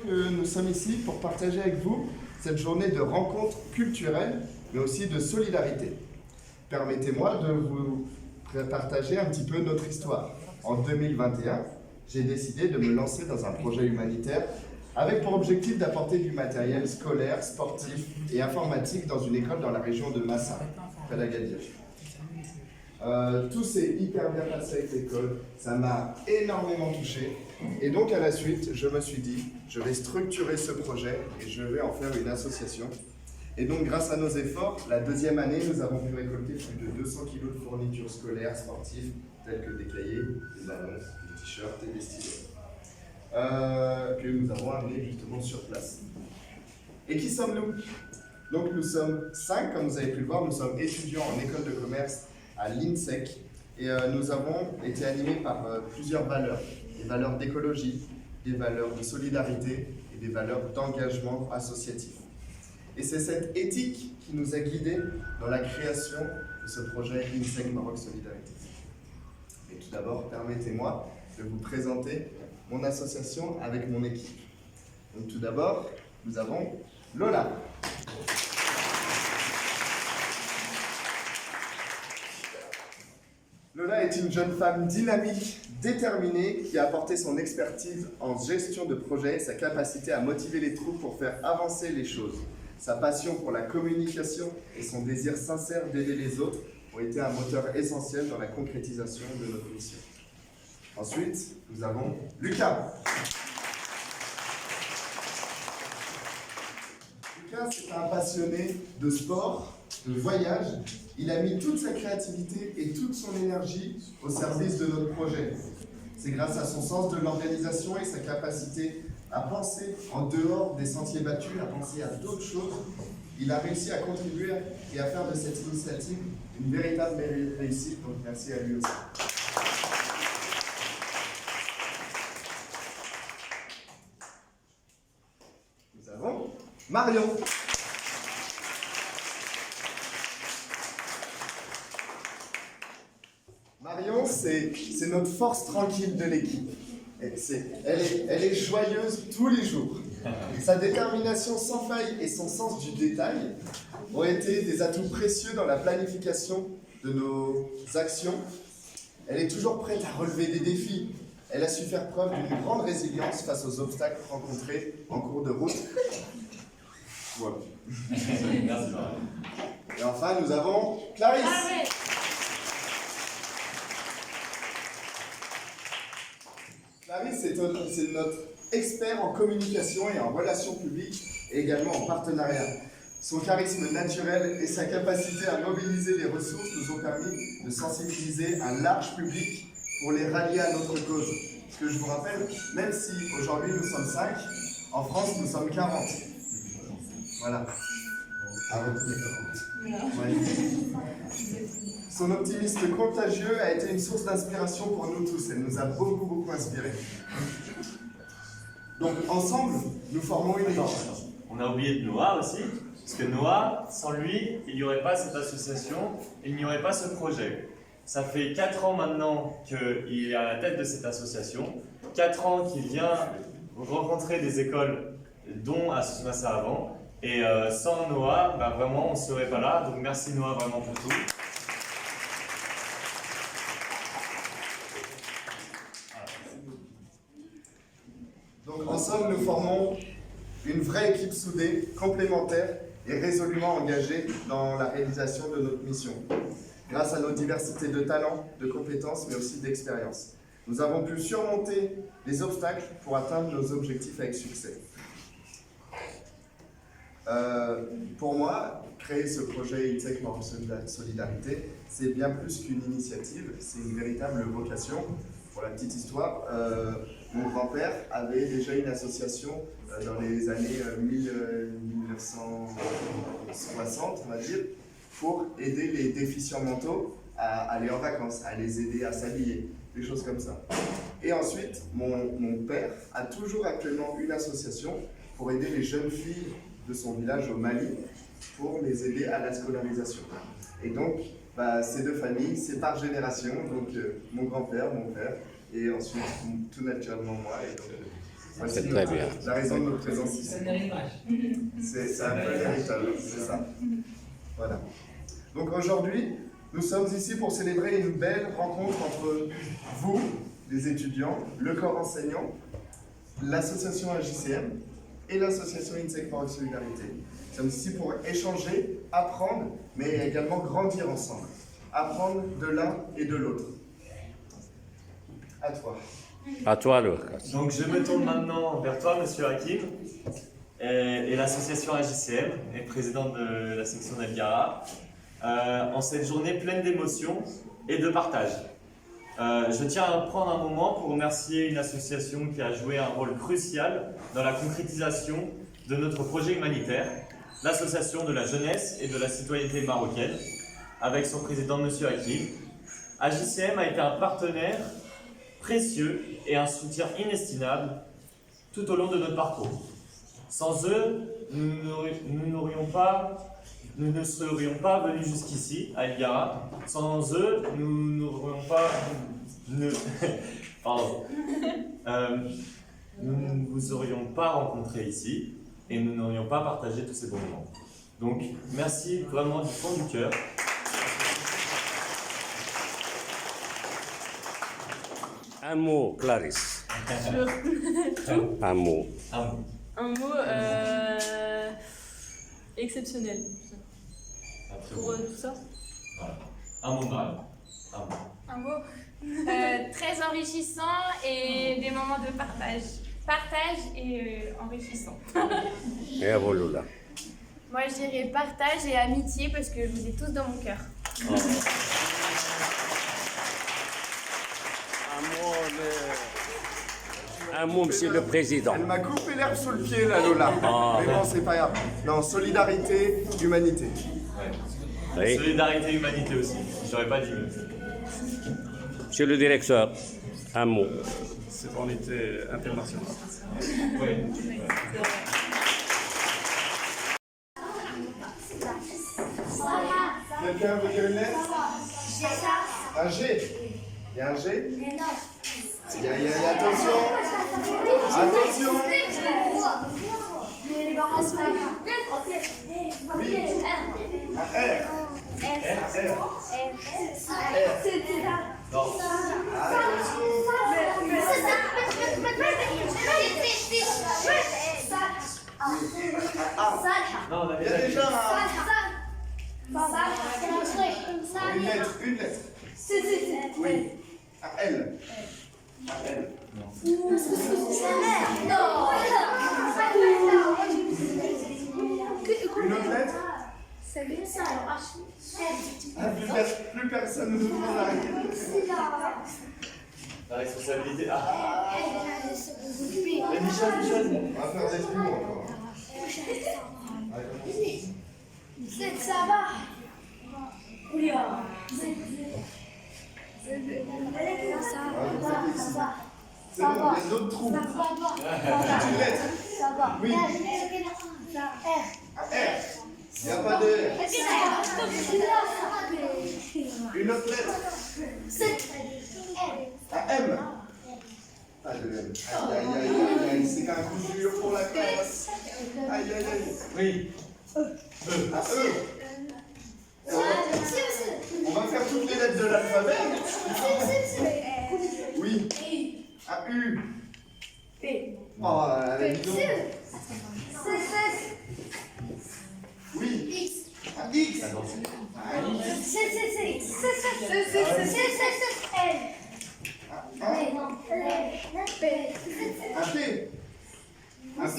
que nous sommes ici pour partager avec vous cette journée de rencontre culturelle, mais aussi de solidarité. Permettez-moi de vous partager un petit peu notre histoire. En 2021, j'ai décidé de me lancer dans un projet humanitaire avec pour objectif d'apporter du matériel scolaire, sportif et informatique dans une école dans la région de Massa, près d'Agadir. Tout s'est hyper bien passé avec l'école, ça m'a énormément touché. Et donc à la suite, je me suis dit, je vais structurer ce projet et je vais en faire une association. Et donc grâce à nos efforts, la deuxième année, nous avons pu récolter plus de 200 kg de fournitures scolaires, sportives, telles que des cahiers, des ballons, des t-shirts et des stylos. Que nous avons amené justement sur place. Et qui sommes-nous? Donc nous sommes 5, comme vous avez pu le voir, nous sommes étudiants en école de commerce à l'INSEC et nous avons été animés par plusieurs valeurs, des valeurs d'écologie, des valeurs de solidarité et des valeurs d'engagement associatif. Et c'est cette éthique qui nous a guidés dans la création de ce projet INSEC Maroc Solidarité. Et tout d'abord, permettez-moi de vous présenter mon association avec mon équipe. Donc tout d'abord, nous avons Lola. Lola est une jeune femme dynamique, déterminée, qui a apporté son expertise en gestion de projet, sa capacité à motiver les troupes pour faire avancer les choses. Sa passion pour la communication et son désir sincère d'aider les autres ont été un moteur essentiel dans la concrétisation de notre mission. Ensuite, nous avons Lucas. Lucas, c'est un passionné de sport, de voyage. Il a mis toute sa créativité et toute son énergie au service de notre projet. C'est grâce à son sens de l'organisation et sa capacité à penser en dehors des sentiers battus, à penser à d'autres choses. Il a réussi à contribuer et à faire de cette initiative une véritable réussite. Donc merci à lui aussi. Nous avons Marion. Marion, c'est notre force tranquille de l'équipe. Elle est joyeuse tous les jours. Sa détermination sans faille et son sens du détail ont été des atouts précieux dans la planification de nos actions. Elle est toujours prête à relever des défis. Elle a su faire preuve d'une grande résilience face aux obstacles rencontrés en cours de route. Voilà. Et enfin, nous avons Clarisse. Clarisse, c'est notre expert en communication et en relations publiques et également en partenariat. Son charisme naturel et sa capacité à mobiliser les ressources nous ont permis de sensibiliser un large public pour les rallier à notre cause. Ce que je vous rappelle, même si aujourd'hui nous sommes 5, en France nous sommes 40. Voilà. À votre Son optimisme contagieux a été une source d'inspiration pour nous tous. Elle nous a beaucoup inspirés. Donc ensemble, nous formons une équipe. On a oublié de Noah aussi, parce que Noah, sans lui, il n'y aurait pas cette association, il n'y aurait pas ce projet. Ça fait 4 ans maintenant qu'il est à la tête de cette association, 4 ans qu'il vient rencontrer des écoles, dont à Massa avant, et sans Noah, vraiment on ne serait pas là, donc merci Noah vraiment pour tout. Donc ensemble, nous formons une vraie équipe soudée, complémentaire et résolument engagée dans la réalisation de notre mission. Grâce à nos diversités de talents, de compétences, mais aussi d'expérience, nous avons pu surmonter les obstacles pour atteindre nos objectifs avec succès. Pour moi, créer ce projet INSEC Maroc Solidarité, c'est bien plus qu'une initiative, c'est une véritable vocation. Pour la petite histoire, mon grand-père avait déjà une association dans les années 1960, on va dire, pour aider les déficients mentaux à aller en vacances, à les aider à s'habiller, des choses comme ça. Et ensuite, mon père a toujours actuellement une association pour aider les jeunes filles de son village au Mali, pour les aider à la scolarisation. Et donc, ces deux familles, c'est par génération, donc mon grand-père, mon père, et ensuite tout naturellement moi. Et donc, Voici C'est très bien. la raison de notre présence ici. C'est un peu véritable, c'est ça. Voilà. Donc aujourd'hui, nous sommes ici pour célébrer une belle rencontre entre vous, les étudiants, le corps enseignant, l'association AJCM et l'association INSEC Maroc Solidarité. Nous sommes ici pour échanger, apprendre, mais également grandir ensemble. Apprendre de l'un et de l'autre. À toi. À toi, Lucas. Donc je me tourne maintenant vers toi, Monsieur Hakim, et l'association AJCM, et président de la section d'Elgara, en cette journée pleine d'émotions et de partage. Je tiens à prendre un moment pour remercier une association qui a joué un rôle crucial dans la concrétisation de notre projet humanitaire, l'association de la jeunesse et de la citoyenneté marocaine, avec son président Monsieur Hakim. AJCM a été un partenaire précieux et un soutien inestimable tout au long de notre parcours. Sans eux, nous ne serions pas venus jusqu'ici, à Elgara. Sans eux, nous n'aurions pas... Pardon. Nous ne vous aurions pas rencontrés ici et nous n'aurions pas partagé tous ces bons moments. Donc, merci vraiment du fond du cœur. Un mot, Clarisse. Un mot. Un mot. Un mot exceptionnel. Pour tout ça. Voilà. Un mot mal. Un mot. Un mot très enrichissant et des moments de partage. Partage et enrichissant. Et à vous, Lula. Moi, je dirais partage et amitié parce que vous êtes tous dans mon cœur. Oh. Un mot, Monsieur le Président. Elle m'a coupé l'herbe sous le pied, là, Lola. Ah. Mais bon, c'est pas grave. Non, solidarité, humanité. Ouais. Oui. Solidarité, humanité aussi. J'aurais pas dit mieux. Monsieur le directeur, un mot. Citoyenneté internationale. Oui. Quelqu'un veut dire une lettre? Un G. Il y a un G? Attention. Attention. Oui. Un R. Non. Non, on Il avait y a déjà une Une lettre. Une lettre. Oui. Un L. Un L. Une autre lettre? Ah, plus personne ne nous la La responsabilité. Ah, Michel. On va faire des trous encore. Ça va. C'est bon, il y a d'autres trous. Une lettre. Oui. Un R. Il n'y a pas de R. Une autre lettre. Un M. Pas de M. Aïe, aïe, aïe, aïe, c'est qu'un coup dur pour la classe. Aïe, aïe, aïe. Oui. Un E. On va faire toutes les lettres de l'alphabet. Oui. Un U. Oh, allez, dis donc. Oui. Un X. Un X. Un T. Un T.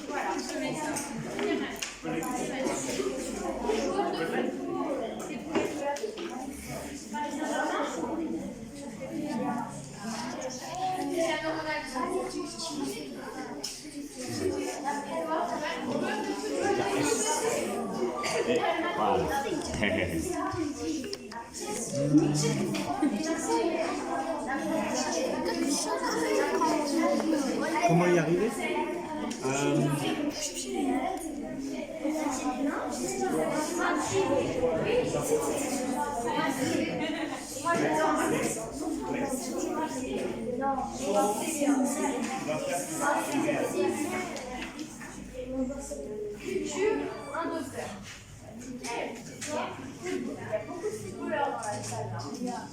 Voilà, je mets ça. Comment y arriver Culture, un auteur. Il y a beaucoup de couleurs dans la salle. Là.